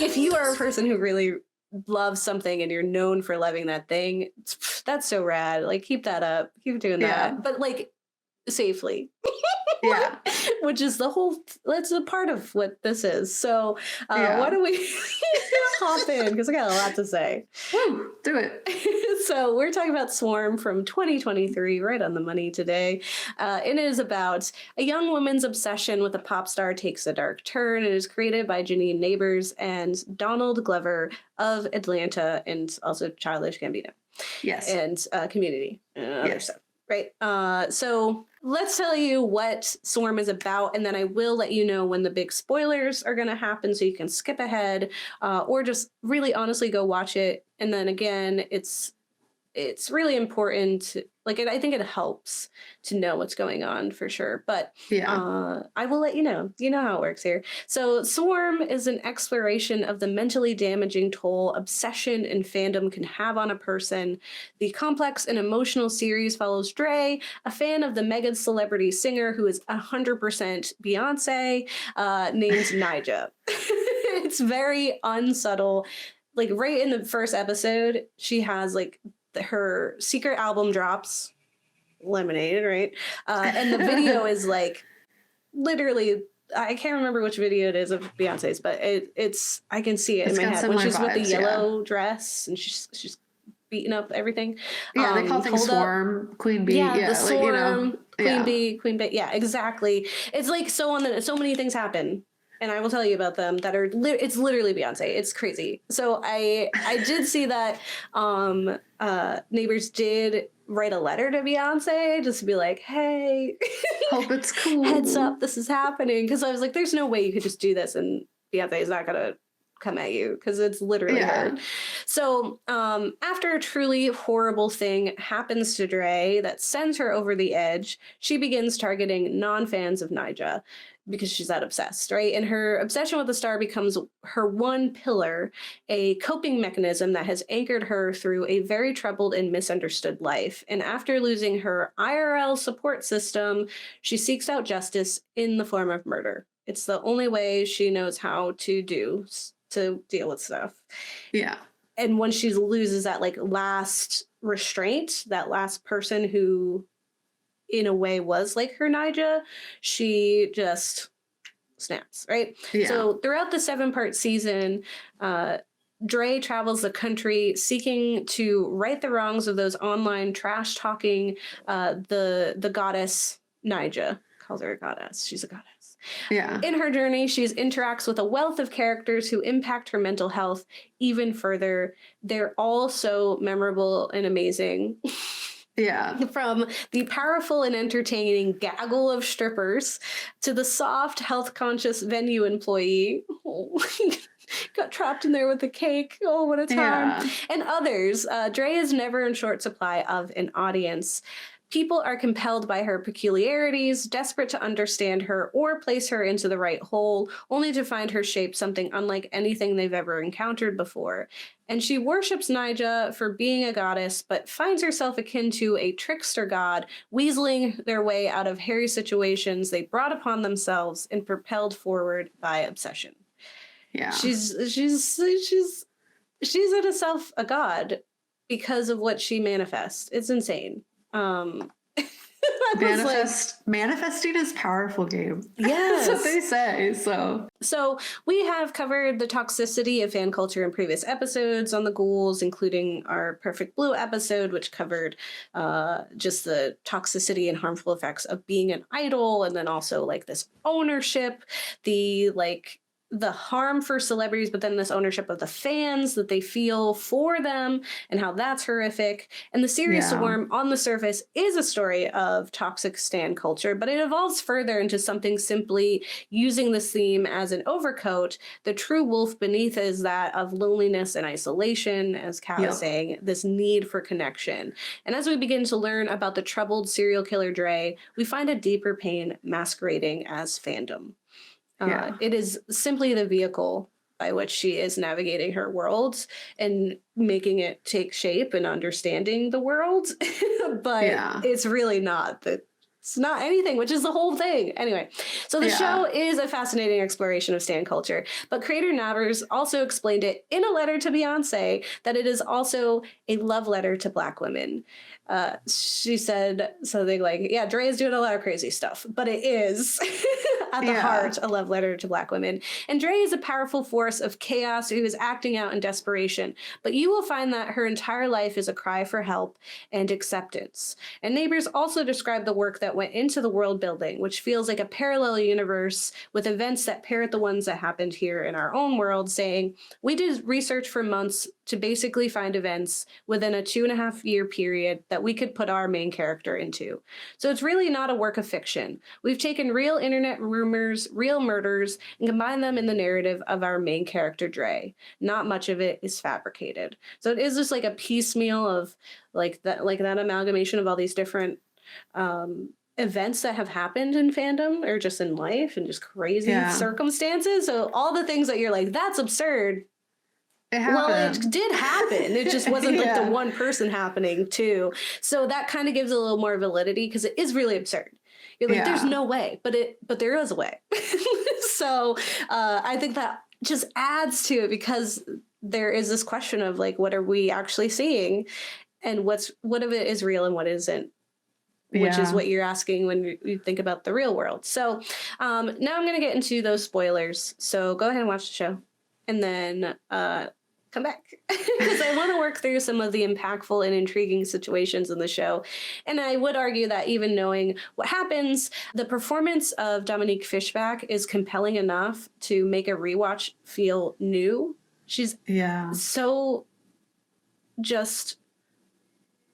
if you are a person who really loves something and you're known for loving that thing, that's so rad. Like, keep that up. Keep doing that. But like safely. Yeah. Which is that's a part of what this is. So why don't we hop in, because I got a lot to say. Woo, do it. So we're talking about Swarm from 2023, right on the money today. It is about a young woman's obsession with a pop star takes a dark turn. It is created by Janine Neighbors and Donald Glover of Atlanta, and also Childish Gambino. Yes. And Community and other stuff. Right. So let's tell you what Swarm is about, and then I will let you know when the big spoilers are going to happen, so you can skip ahead or just really honestly go watch it. And then again, it's really important. Like, I think it helps to know what's going on for sure. But I will let you know. You know how it works here. So Swarm is an exploration of the mentally damaging toll obsession and fandom can have on a person. The complex and emotional series follows Dre, a fan of the mega celebrity singer who is 100% Beyonce, named Nyjah. It's very unsubtle. Like, right in the first episode, she has like her secret album drops, Lemonade, right? And the video is like literally, I can't remember which video it is of Beyonce's, but it's I can see it in my head when she's with the yellow dress and she's beating up everything. Yeah, they call things Swarm, Queen Bee. Yeah, the Swarm, Queen Bee, Queen Bee. Yeah, exactly. It's like so many things happen. And I will tell you about them that are it's literally Beyonce. It's crazy. So I did see that Neighbors did write a letter to Beyonce just to be like, hey, hope it's cool. Heads up, this is happening. Because I was like, there's no way you could just do this and Beyonce is not gonna come at you, because it's literally her. So after a truly horrible thing happens to Dre that sends her over the edge, she begins targeting non-fans of Nyjah because she's that obsessed, right? And her obsession with the star becomes her one pillar, a coping mechanism that has anchored her through a very troubled and misunderstood life. And after losing her IRL support system, she seeks out justice in the form of murder. It's the only way she knows how to deal with stuff. Yeah. And when she loses that like last restraint, that last person who in a way was like her Nyjah, she just snaps, right? Yeah. So throughout the 7-part season, Dre travels the country seeking to right the wrongs of those online trash talking the goddess Nyjah. Calls her a goddess. She's a goddess. Yeah. In her journey, she interacts with a wealth of characters who impact her mental health even further. They're all so memorable and amazing. Yeah. From the powerful and entertaining gaggle of strippers to the soft, health-conscious venue employee. Oh, got trapped in there with the cake. Oh, what a time. Yeah. And others. Dre is never in short supply of an audience. People are compelled by her peculiarities, desperate to understand her or place her into the right hole, only to find her shape something unlike anything they've ever encountered before. And she worships Nyjah for being a goddess, but finds herself akin to a trickster god, weaseling their way out of hairy situations they brought upon themselves and propelled forward by obsession. Yeah. She's in herself a god because of what she manifests. It's insane. Manifesting is powerful, Gabe. Yes. That's what they say. So we have covered the toxicity of fan culture in previous episodes on the Ghouls, including our Perfect Blue episode, which covered just the toxicity and harmful effects of being an idol, and then also like this ownership, the harm for celebrities, but then this ownership of the fans that they feel for them and how that's horrific. And the series Swarm on the surface is a story of toxic stan culture, but it evolves further into something simply using this theme as an overcoat. The true wolf beneath is that of loneliness and isolation, as Kat was saying, this need for connection. And as we begin to learn about the troubled serial killer Dre, we find a deeper pain masquerading as fandom. It is simply the vehicle by which she is navigating her world and making it take shape and understanding the world. But it's really not the It's not anything, which is the whole thing. Anyway, so the show is a fascinating exploration of stan culture, but creator Navers also explained it in a letter to Beyonce that it is also a love letter to Black women. She said something like, yeah, Dre is doing a lot of crazy stuff, but it is at the heart a love letter to Black women. And Dre is a powerful force of chaos who is acting out in desperation, but you will find that her entire life is a cry for help and acceptance. And Neighbors also described the work that went into the world building, which feels like a parallel universe with events that parrot the ones that happened here in our own world, saying, we did research for months to basically find events within a 2.5-year period that we could put our main character into. So it's really not a work of fiction. We've taken real internet rumors, real murders, and combined them in the narrative of our main character, Dre. Not much of it is fabricated. So it is just like a piecemeal of like that amalgamation of all these different events that have happened in fandom or just in life and just crazy circumstances. So all the things that you're like, that's absurd. Well, it did happen. It just wasn't like the one person happening too. So that kind of gives a little more validity because it is really absurd. You're like, there's no way, but there is a way. So I think that just adds to it because there is this question of like, what are we actually seeing, and what of it is real and what isn't. Which is what you're asking when you think about the real world. So now I'm going to get into those spoilers. So go ahead and watch the show and then come back because I want to work through some of the impactful and intriguing situations in the show. And I would argue that even knowing what happens, the performance of Dominique Fishback is compelling enough to make a rewatch feel new. She's so just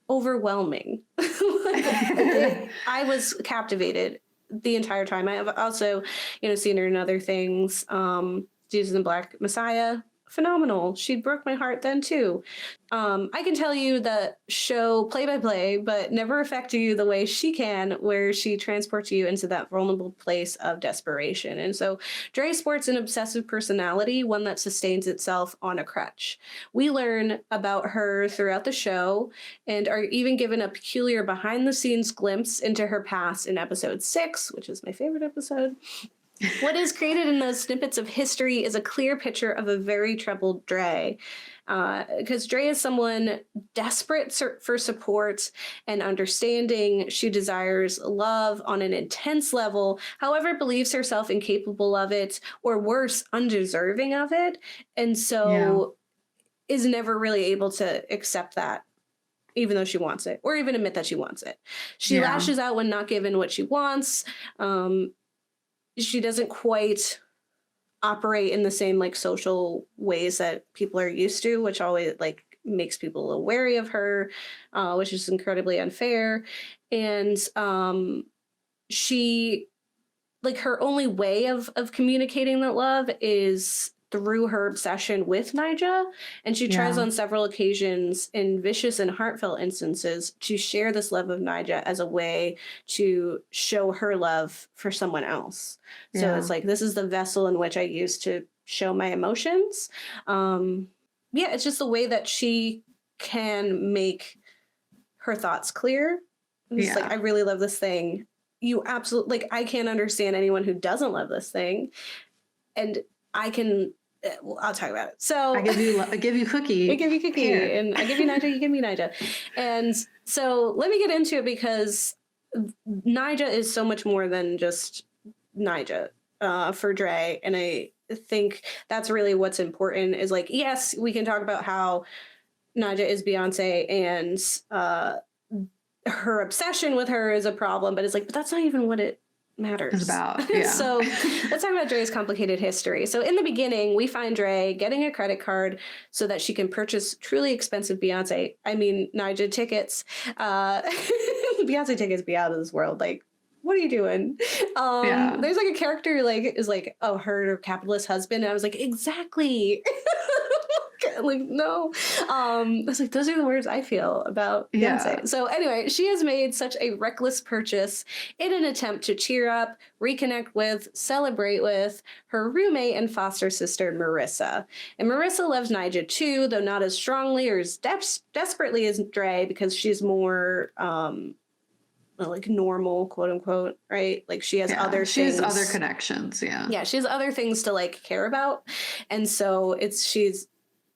overwhelming. I was captivated the entire time. I have also, seen her in other things. Jesus and Black Messiah, phenomenal. She broke my heart then too. I can tell you the show play by play, but never affect you the way she can, where she transports you into that vulnerable place of desperation. And so Dre sports an obsessive personality, one that sustains itself on a crutch. We learn about her throughout the show and are even given a peculiar behind the scenes glimpse into her past in episode 6, which is my favorite episode. What is created in those snippets of history is a clear picture of a very troubled Dre. Because Dre is someone desperate for support and understanding. She desires love on an intense level, however, believes herself incapable of it, or worse, undeserving of it. And so is never really able to accept that, even though she wants it, or even admit that she wants it. She lashes out when not given what she wants. She doesn't quite operate in the same like social ways that people are used to, which always like makes people a little wary of her, which is incredibly unfair. And she, like, her only way of communicating that love is through her obsession with Nyjah, and she tries on several occasions in vicious and heartfelt instances to share this love of Nyjah as a way to show her love for someone else. So it's like, this is the vessel in which I use to show my emotions. It's just the way that she can make her thoughts clear. It's like, I really love this thing. You absolutely, like, I can't understand anyone who doesn't love this thing. And I can, I'll talk about it. So I give you cookie. I give you cookie. Here. And I give you Nyjah, you give me Nyjah. And so let me get into it because Nyjah is so much more than just Nyjah for Dre. And I think that's really what's important is like, yes, we can talk about how Nyjah is Beyonce and her obsession with her is a problem, but it's like, but that's not even what it matters. It's about. So let's talk about Dre's complicated history. So in the beginning, we find Dre getting a credit card so that she can purchase truly expensive Nyjah tickets. Beyonce tickets be out of this world. Like, what are you doing? There's like a character is like, oh, her capitalist husband. And I was like, exactly. Like, no. I was like, those are the words I feel about Beyonce. So anyway, she has made such a reckless purchase in an attempt to cheer up, reconnect with, celebrate with her roommate and foster sister, Marissa. And Marissa loves Nyjah too, though not as strongly or as desperately as Dre, because she's more like normal, quote unquote, right? Like she has Yeah, other she has things. other connections. Yeah. Yeah, she has other things to like care about, and so she's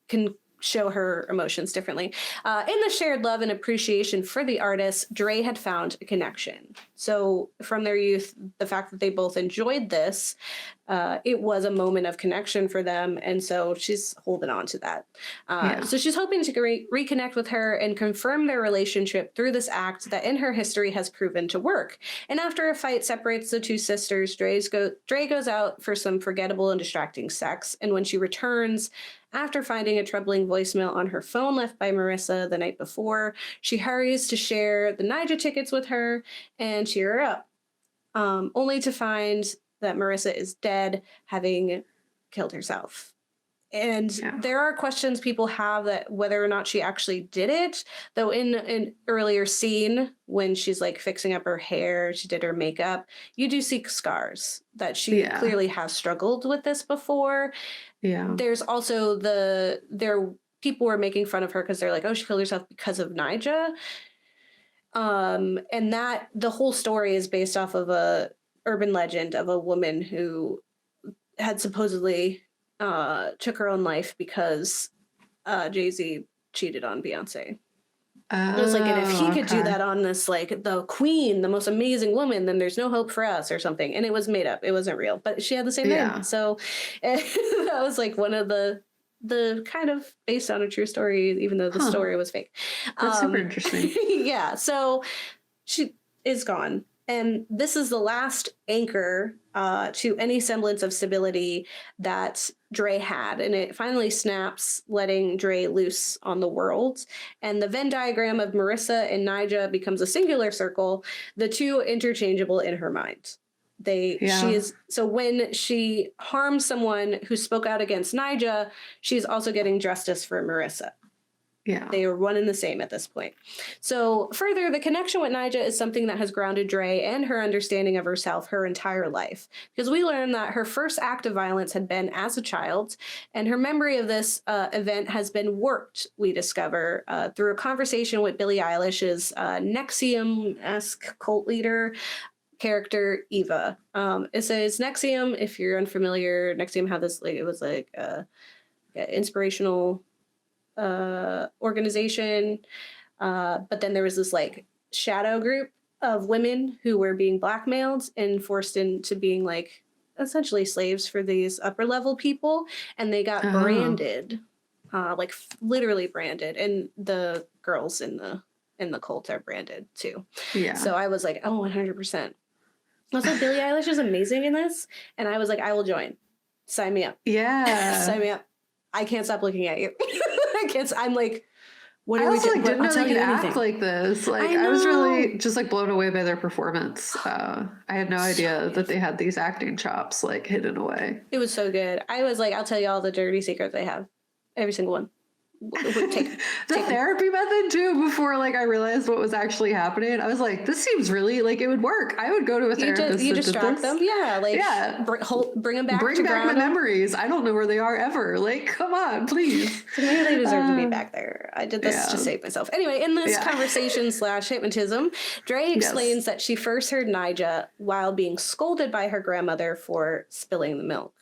can show her emotions differently. In the shared love and appreciation for the artist, Dre had found a connection. So from their youth, the fact that they both enjoyed this, it was a moment of connection for them. And so she's holding on to that. So she's hoping to reconnect with her and confirm their relationship through this act that in her history has proven to work. And after a fight separates the two sisters, Dre goes out for some forgettable and distracting sex. And when she returns, after finding a troubling voicemail on her phone left by Marissa the night before, she hurries to share the Nija tickets with her and cheer her up, only to find that Marissa is dead, having killed herself. And there are questions people have that whether or not she actually did it, though in an earlier scene when she's like fixing up her hair, she did her makeup, you do see scars that she clearly has struggled with this before. Yeah. There's also people were making fun of her because they're like, oh, she killed herself because of Nija. And that the whole story is based off of a urban legend of a woman who had supposedly took her own life because Jay-Z cheated on Beyonce. It was like, and if he could do that on this, like the queen, the most amazing woman, then there's no hope for us or something. And it was made up. It wasn't real, but she had the same name. So that was like one of the kind of based on a true story, even though the story was fake. That's super interesting. Yeah. So she is gone. And this is the last anchor to any semblance of stability that Dre had. And it finally snaps, letting Dre loose on the world. And the Venn diagram of Marissa and Nija becomes a singular circle, the two interchangeable in her mind. So when she harms someone who spoke out against Nija, she's also getting justice for Marissa. Yeah. They are one and the same at this point. So further, the connection with Nija is something that has grounded Dre and her understanding of herself her entire life. Because we learn that her first act of violence had been as a child, and her memory of this event has been warped, we discover, through a conversation with Billie Eilish's Nexium-esque cult leader character, Eva. It says Nexium, if you're unfamiliar, Nexium had this, like, it was like an inspirational organization, but then there was this like shadow group of women who were being blackmailed and forced into being like essentially slaves for these upper level people, and they got branded, like literally branded, and the girls in the cult are branded too. So I was like, oh, 100%. Also, Billie Eilish is amazing in this, and I was like, I will join. Sign me up. Sign me up. I can't stop looking at you. I'm like, what are we doing? Didn't know they could act like this. Like, I was really just like blown away by their performance. I had no idea that they had these acting chops like hidden away. It was so good. I was like, I'll tell you all the dirty secrets I have. Every single one. The therapy method too, before like I realized what was actually happening, I was like, this seems really like it would work. I would go to a therapist. You distract them, bring them back. Bring back the memories. I don't know where they are ever. Like, come on, please. To me, they deserve to be back there. I did this to save myself. Anyway, in this conversation / hypnotism, Dre explains that she first heard Nija while being scolded by her grandmother for spilling the milk.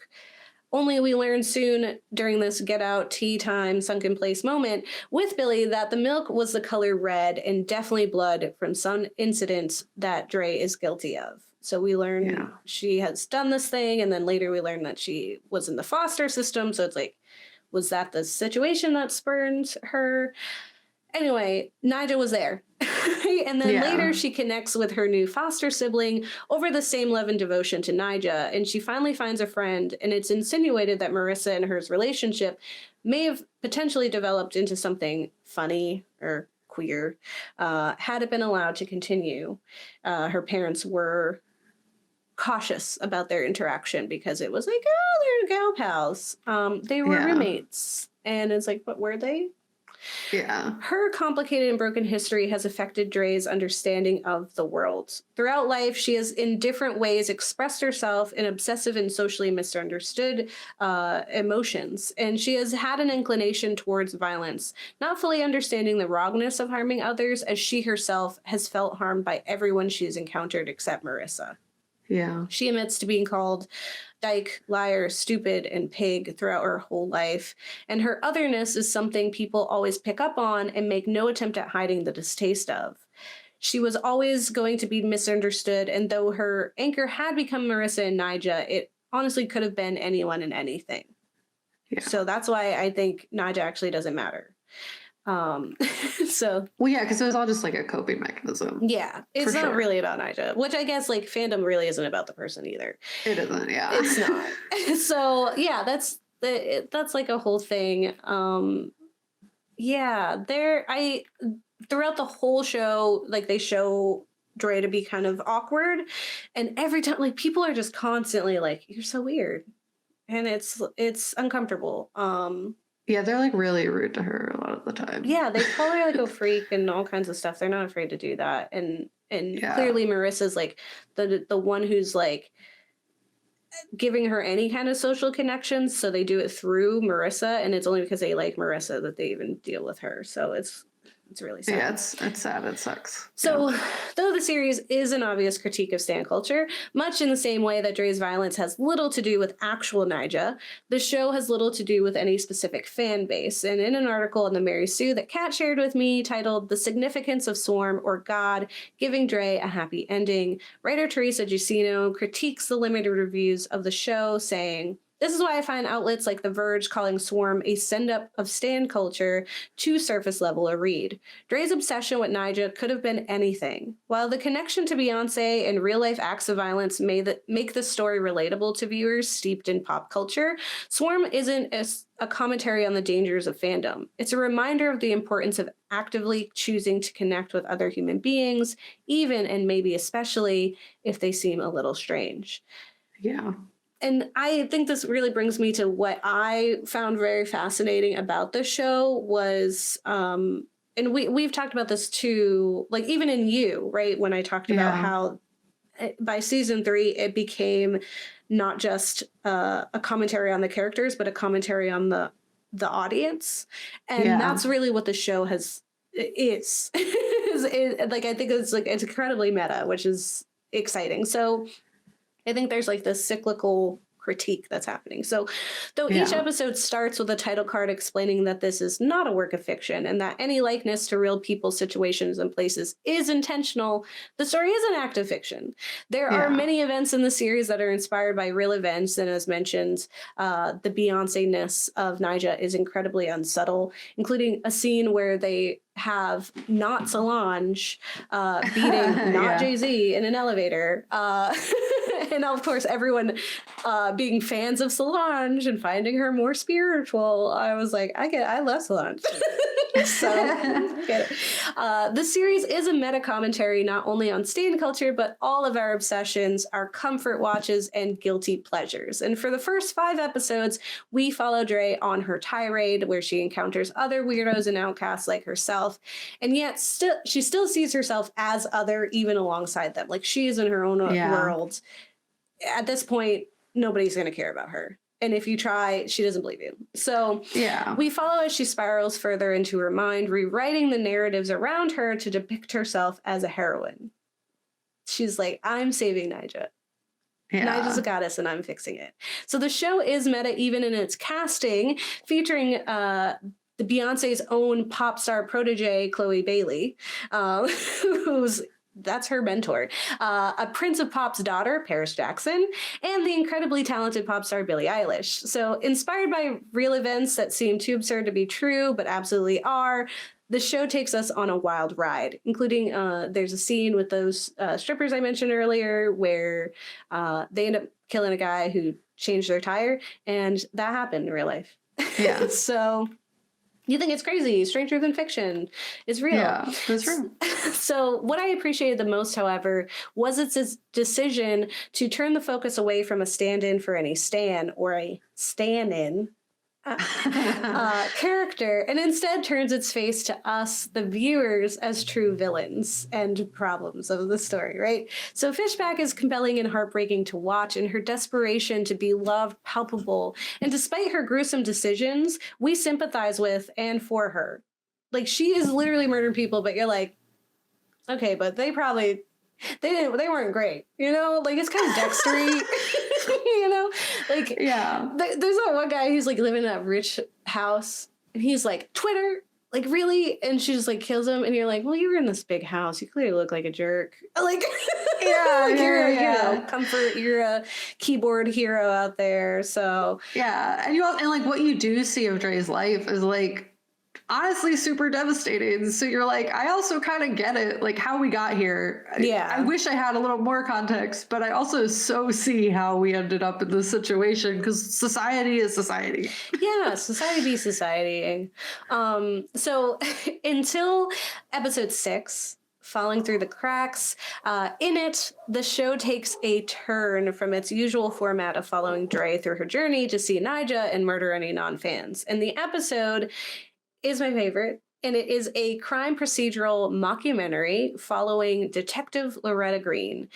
Only we learn soon during this get out tea time sunken place moment with Billy that the milk was the color red and definitely blood from some incident that Dre is guilty of. So we learn she has done this thing, and then later we learn that she was in the foster system. So it's like, was that the situation that spurned her? Anyway, Nija was there. And then later she connects with her new foster sibling over the same love and devotion to Nija. And she finally finds a friend. And it's insinuated that Marissa and her relationship may have potentially developed into something funny or queer had it been allowed to continue. Her parents were cautious about their interaction because it was like, oh, they're gal pals. They were roommates. And it's like, but were they? Yeah. Her complicated and broken history has affected Dre's understanding of the world. Throughout life, she has in different ways expressed herself in obsessive and socially misunderstood emotions, and she has had an inclination towards violence, not fully understanding the wrongness of harming others, as she herself has felt harmed by everyone she's encountered except Marissa. Yeah. She admits to being called dyke, liar, stupid, and pig throughout her whole life. And her otherness is something people always pick up on and make no attempt at hiding the distaste of. She was always going to be misunderstood, and though her anchor had become Marissa and Nyjah, it honestly could have been anyone and anything. Yeah. So that's why I think Nyjah actually doesn't matter. So well, yeah, because it was all just like a coping mechanism. Yeah, it's not really about Nyjah, which I guess like fandom really isn't about the person either. It isn't, yeah. It's not. So yeah, that's like a whole thing. Yeah, throughout the whole show, like they show Dre to be kind of awkward, and every time like people are just constantly like, "You're so weird," and it's uncomfortable. Yeah, they're like really rude to her a lot of the time. Yeah, they call her like a freak and all kinds of stuff. They're not afraid to do that. And clearly Marissa's like the one who's like giving her any kind of social connections. So they do it through Marissa, and it's only because they like Marissa that they even deal with her. So it's really sad. Yeah, it's sad. It sucks. So, though the series is an obvious critique of stan culture, much in the same way that Dre's violence has little to do with actual Nyjah, the show has little to do with any specific fan base. And in an article in the Mary Sue that Kat shared with me titled "The Significance of Swarm or God Giving Dre a Happy Ending," writer Teresa Giussino critiques the limited reviews of the show, saying, "This is why I find outlets like The Verge calling Swarm a send-up of stan culture too surface level a read. Dre's obsession with Nyjah could have been anything. While the connection to Beyonce and real-life acts of violence make the story relatable to viewers steeped in pop culture, Swarm isn't a commentary on the dangers of fandom. It's a reminder of the importance of actively choosing to connect with other human beings, even and maybe especially if they seem a little strange." Yeah. And I think this really brings me to what I found very fascinating about the show was, and we've talked about this too, like even in You, right? When I talked about how by season 3, it became not just a commentary on the characters, but a commentary on the audience. And that's really what the show is. Like, I think it's incredibly meta, which is exciting. So I think there's like this cyclical critique that's happening. So though each episode starts with a title card explaining that this is not a work of fiction and that any likeness to real people, situations, and places is intentional, the story is an act of fiction. There are many events in the series that are inspired by real events, and as mentioned, the Beyonce-ness of Nyjah is incredibly unsubtle, including a scene where they have not Solange beating not Jay-Z in an elevator. And of course, everyone being fans of Solange and finding her more spiritual. I was like, I love Solange. So, get it. The series is a meta commentary not only on stan culture, but all of our obsessions, our comfort watches, and guilty pleasures. And for the first 5 episodes, we follow Dre on her tirade, where she encounters other weirdos and outcasts like herself, and yet she still sees herself as other, even alongside them. Like, she is in her own world. At this point, nobody's going to care about her. And if you try, she doesn't believe you. So we follow as she spirals further into her mind, rewriting the narratives around her to depict herself as a heroine. She's like, I'm saving Nyjah. Nyjah's a goddess and I'm fixing it. So the show is meta even in its casting, featuring the Beyonce's own pop star protege, Chloe Bailey, that's her mentor, a Prince of Pop's daughter, Paris Jackson, and the incredibly talented pop star Billie Eilish. So inspired by real events that seem too absurd to be true, but absolutely are, the show takes us on a wild ride, including there's a scene with those strippers I mentioned earlier where they end up killing a guy who changed their tire, and that happened in real life. Yeah. So you think it's crazy, stranger than fiction. It's real. Yeah, that's real. So what I appreciated the most, however, was its decision to turn the focus away from a stand-in for any stan or a stan-in. character, and instead turns its face to us, the viewers, as true villains and problems of the story, right? So Fishback is compelling and heartbreaking to watch, and her desperation to be loved palpable. And despite her gruesome decisions, we sympathize with and for her. Like, she is literally murdering people, but you're like, okay, but they weren't great, you know? Like, it's kind of Dextery. You know, like, Yeah. There's that one guy who's like living in that rich house, and he's like, Twitter, like, really? And she just like kills him, and you're like, well, you were in this big house, you clearly look like a jerk. Like, Yeah, like you're yeah. you know, comfort, you're a keyboard hero out there. So Yeah, and like what you do see of Dre's life is like honestly super devastating. So you're like, I also kind of get it, like how we got here. Yeah. I wish I had a little more context, but I also so see how we ended up in this situation because society is society. Yeah, society be society. So until episode 6, Falling Through the Cracks, in it, the show takes a turn from its usual format of following Dre through her journey to see Nija and murder any non-fans. And the episode is my favorite, and it is a crime procedural mockumentary following Detective Loretta Green.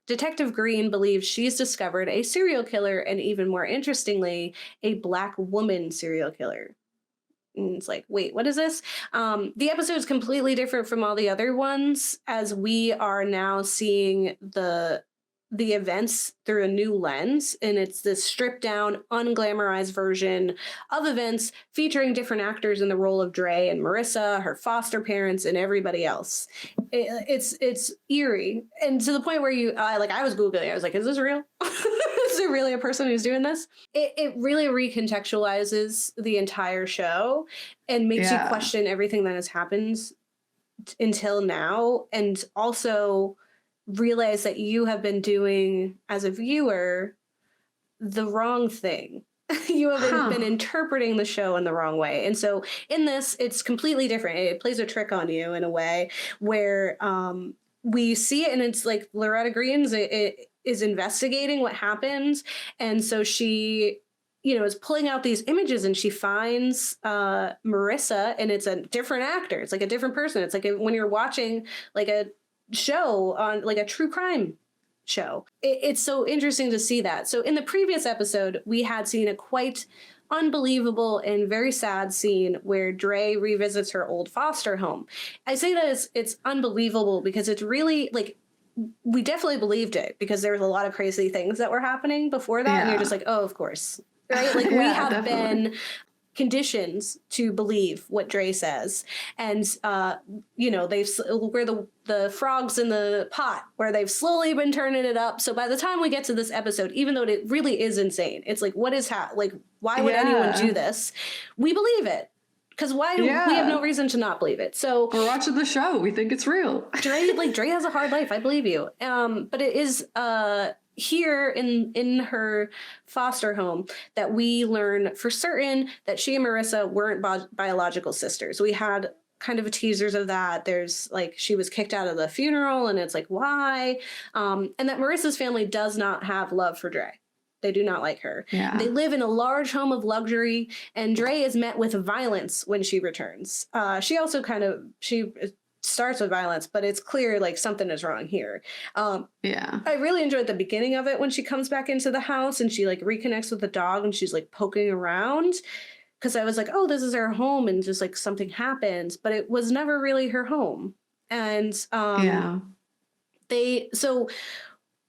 Detective Green believes she's discovered a serial killer, and even more interestingly, a Black woman serial killer. And it's like, wait, what is this? The episode is completely different from all the other ones, as we are now seeing the events through a new lens, and it's this stripped down, unglamorized version of events featuring different actors in the role of Dre and Marissa, her foster parents, and everybody else. It's eerie, and to the point where I was Googling, I was like, is this real? Is there really a person who's doing this? It really recontextualizes the entire show and makes you question everything that has happened until now, and also realize that you have been doing, as a viewer, the wrong thing. You have been interpreting the show in the wrong way. And so in this, it's completely different. It plays a trick on you in a way where we see it, and it's like Loretta Green's it is investigating what happened. And so she, you know, is pulling out these images, and she finds Marissa, and it's a different actor. It's like a different person. It's like when you're watching like a show on like a true crime show. It's so interesting to see that. So in the previous episode, we had seen a quite unbelievable and very sad scene where Dre revisits her old foster home. I say that it's unbelievable because it's really like, we definitely believed it because there was a lot of crazy things that were happening before that. And you're just like, oh, of course. Right? Like we have been conditions to believe what Dre says. And, you know, we're the frogs in the pot where they've slowly been turning it up. So by the time we get to this episode, even though it really is insane, it's like, what is like, why would anyone do this? We believe it. Because we have no reason to not believe it. So we're watching the show. We think it's real. Dre has a hard life. I believe you. But it is here in her foster home that we learn for certain that she and Marissa weren't biological sisters. We had kind of teasers of that. There's like, she was kicked out of the funeral, and it's like, why? And that Marissa's family does not have love for Dre. They do not like her. Yeah. They live in a large home of luxury, and Dre is met with violence when she returns. She also she starts with violence, but it's clear like something is wrong here. I really enjoyed the beginning of it when she comes back into the house and she like reconnects with the dog and she's like poking around, because I was like, oh, this is her home, and just like something happens, but it was never really her home. And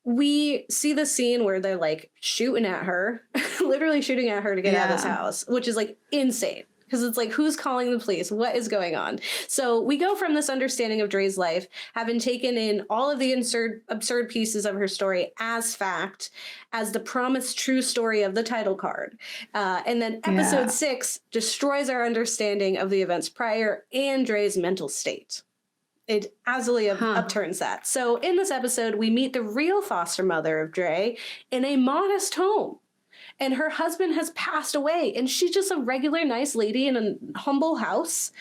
we see the scene where they're like shooting at her, literally shooting at her to get out of this house, which is like insane. Because it's like, who's calling the police? What is going on? So we go from this understanding of Dre's life, having taken in all of the absurd pieces of her story as fact, as the promised true story of the title card. And then episode 6 destroys our understanding of the events prior and Dre's mental state. It absolutely upturns that. So in this episode, we meet the real foster mother of Dre in a modest home. and her husband has passed away, and she's just a regular nice lady in a humble house,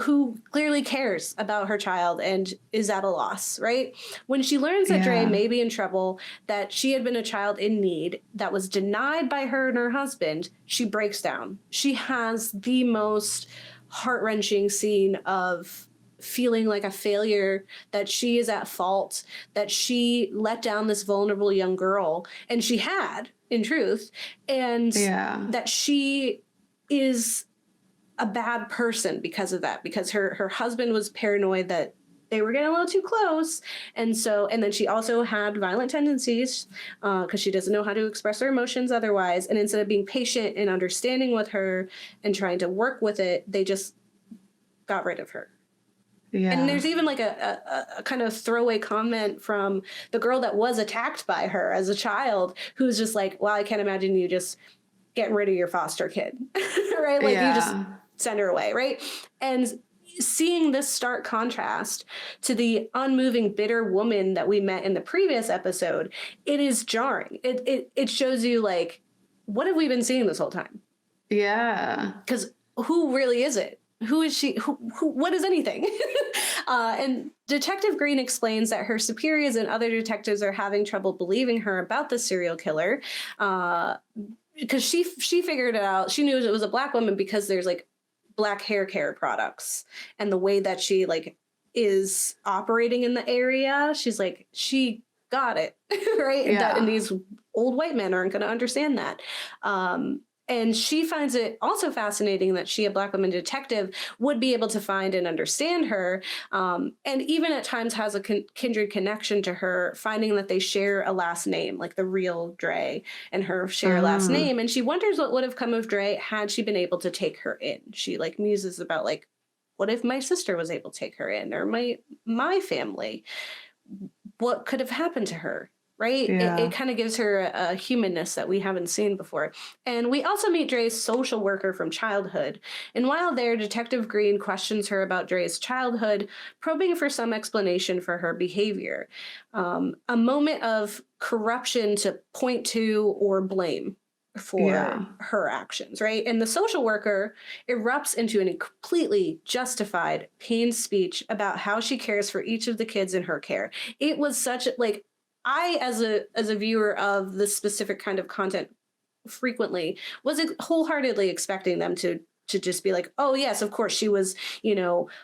who clearly cares about her child and is at a loss, right? When she learns that Dre Yeah. may be in trouble, that she had been a child in need that was denied by her and her husband, she breaks down. She has the most heart-wrenching scene of feeling like a failure, that she is at fault, that she let down this vulnerable young girl, and she had, in truth, and Yeah. that she is a bad person because of that, because her husband was paranoid that they were getting a little too close, and then she also had violent tendencies, because she doesn't know how to express her emotions otherwise, and instead of being patient and understanding with her and trying to work with it, they just got rid of her. Yeah. And there's even like a kind of throwaway comment from the girl that was attacked by her as a child, who's just like, well, I can't imagine you just getting rid of your foster kid, right? Like you just send her away, right? And seeing this stark contrast to the unmoving, bitter woman that we met in the previous episode, it is jarring. It shows you, like, what have we been seeing this whole time? Yeah. Because who really is it? Who is she? Who what is anything? And Detective Green explains that her superiors and other detectives are having trouble believing her about the serial killer, because she figured it out. She knew it was a Black woman because there's like Black hair care products, and the way that she like is operating in the area, she's like, she got it, right? Yeah. And these old white men aren't going to understand that. And she finds it also fascinating that she, a Black woman detective, would be able to find and understand her, and even at times has a kindred connection to her, finding that they share a last name, like the real Dre and her share a last name. And she wonders what would have come of Dre had she been able to take her in. She like muses about, like, what if my sister was able to take her in, or my family? What could have happened to her? Right? Yeah. It kind of gives her a humanness that we haven't seen before. And we also meet Dre's social worker from childhood. And while there, Detective Green questions her about Dre's childhood, probing for some explanation for her behavior. A moment of corruption to point to or blame for her actions, right? And the social worker erupts into a completely justified, pained speech about how she cares for each of the kids in her care. It was such like, I, as a viewer of this specific kind of content frequently, was wholeheartedly expecting them to just be like, oh yes, of course she was,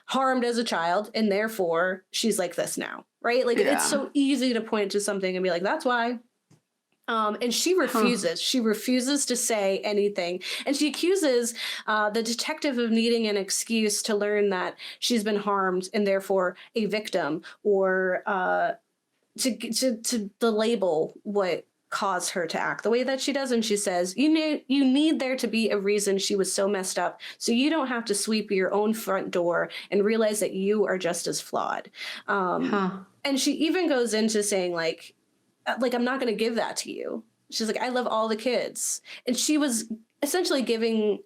harmed as a child, and therefore she's like this now, right? Like it's so easy to point to something and be like, that's why. And she refuses. She refuses to say anything. And she accuses the detective of needing an excuse to learn that she's been harmed and therefore a victim, or to the label what caused her to act the way that she does. And she says, you need there to be a reason she was so messed up, so you don't have to sweep your own front door and realize that you are just as flawed. And she even goes into saying like I'm not going to give that to you. She's like, I love all the kids. And she was essentially giving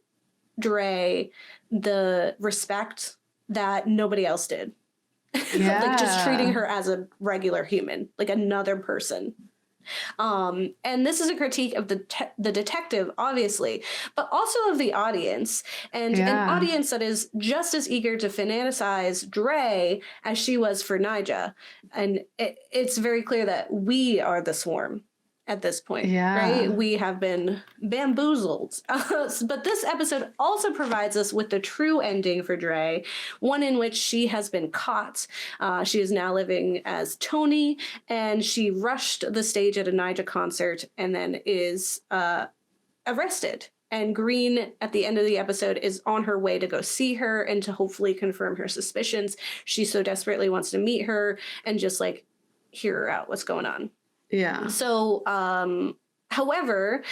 Dre the respect that nobody else did. Like just treating her as a regular human, like another person. And this is a critique of the detective, obviously, but also of the audience, and an audience that is just as eager to fantasize Dre as she was for Nija. And it's very clear that we are the swarm at this point, right? We have been bamboozled. But this episode also provides us with the true ending for Dre, one in which she has been caught. She is now living as Tony, and she rushed the stage at a Nija concert and then is arrested. And Green, at the end of the episode, is on her way to go see her and to hopefully confirm her suspicions. She so desperately wants to meet her and just like hear her out what's going on. Yeah. So, however,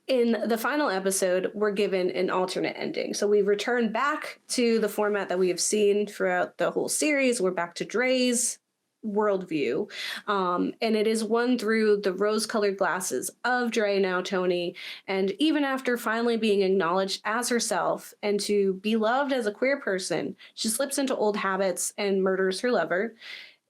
in the final episode, we're given an alternate ending. So we return back to the format that we have seen throughout the whole series. We're back to Dre's worldview. And it is one through the rose-colored glasses of Dre, now Tony. And even after finally being acknowledged as herself and to be loved as a queer person, she slips into old habits and murders her lover.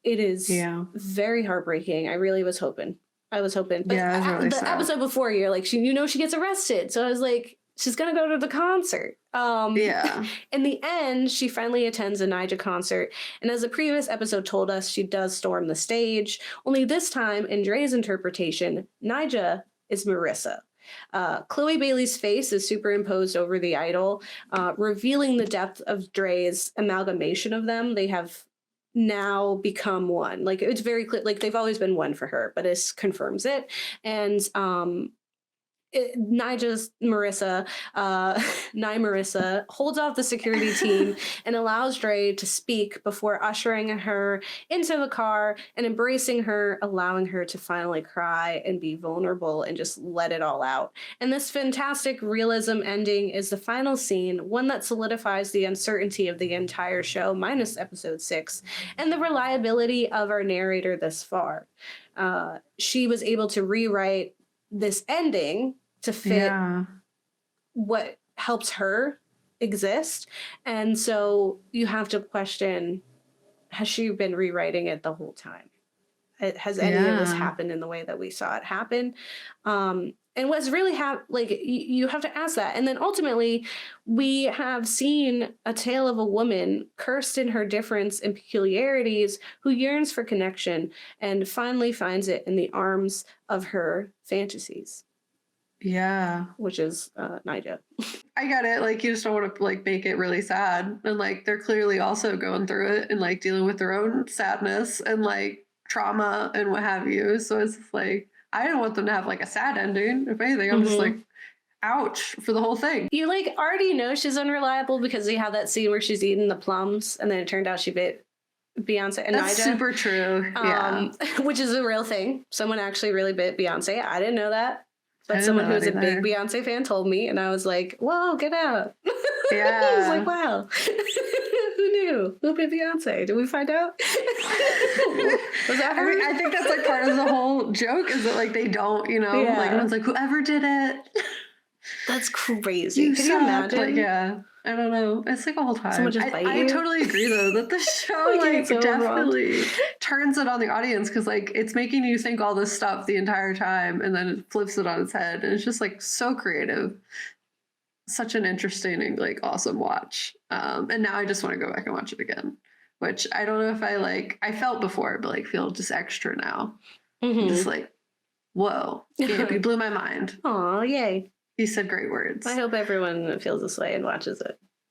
It is very heartbreaking. I really was hoping I was hoping. But Yeah, it was really the sad. episode before, you're like, she gets arrested. So I was like, she's gonna go to the concert. Yeah. In the end, she finally attends a Nija concert, and as the previous episode told us, she does storm the stage. Only this time, in Dre's interpretation, Nija is Marissa. Chloe Bailey's face is superimposed over the idol, revealing the depth of Dre's amalgamation of them. They have now become one. Like, it's very clear, like they've always been one for her, but this confirms it. And Nija's Marissa, Nye Marissa, holds off the security team and allows Dre to speak before ushering her into the car and embracing her, allowing her to finally cry and be vulnerable and just let it all out. And this fantastic realism ending is the final scene, one that solidifies the uncertainty of the entire show, minus episode 6, and the reliability of our narrator this far. She was able to rewrite this ending to fit what helps her exist. And so you have to question, has she been rewriting it the whole time? Has any of this happened in the way that we saw it happen? And what's really you have to ask that. And then ultimately, we have seen a tale of a woman cursed in her difference and peculiarities who yearns for connection and finally finds it in the arms of her fantasies. Yeah. Which is Nija. I get it. Like, you just don't want to like make it really sad. And like they're clearly also going through it and like dealing with their own sadness and like trauma and what have you. So it's like, I didn't want them to have like a sad ending. If anything, I'm just like, ouch for the whole thing. You like already know she's unreliable because they have that scene where she's eating the plums and then it turned out she bit Beyonce and That's Nija. super true. Yeah. Which is a real thing. Someone actually really bit Beyonce. I didn't know that. But someone who's a big Beyonce fan told me, and I was like, whoa, get out. Yeah. I was like, wow. Who knew? Who bit Beyonce? Did we find out? Was that her? I think that's like part of the whole joke is that like they don't, like everyone's like, whoever did it. That's crazy. Can you imagine? Like, I don't know. It's like a whole time. Someone just bite you? I totally agree though that the show like so definitely turns it on the audience because like it's making you think all this stuff the entire time and then it flips it on its head and it's just like so creative. Such an interesting and like awesome watch. And now I just want to go back and watch it again, which I don't know if I felt before, but like feel just extra now. Just like, whoa, Gabe, you blew my mind. Aw, yay. He said great words. I hope everyone feels this way and watches it.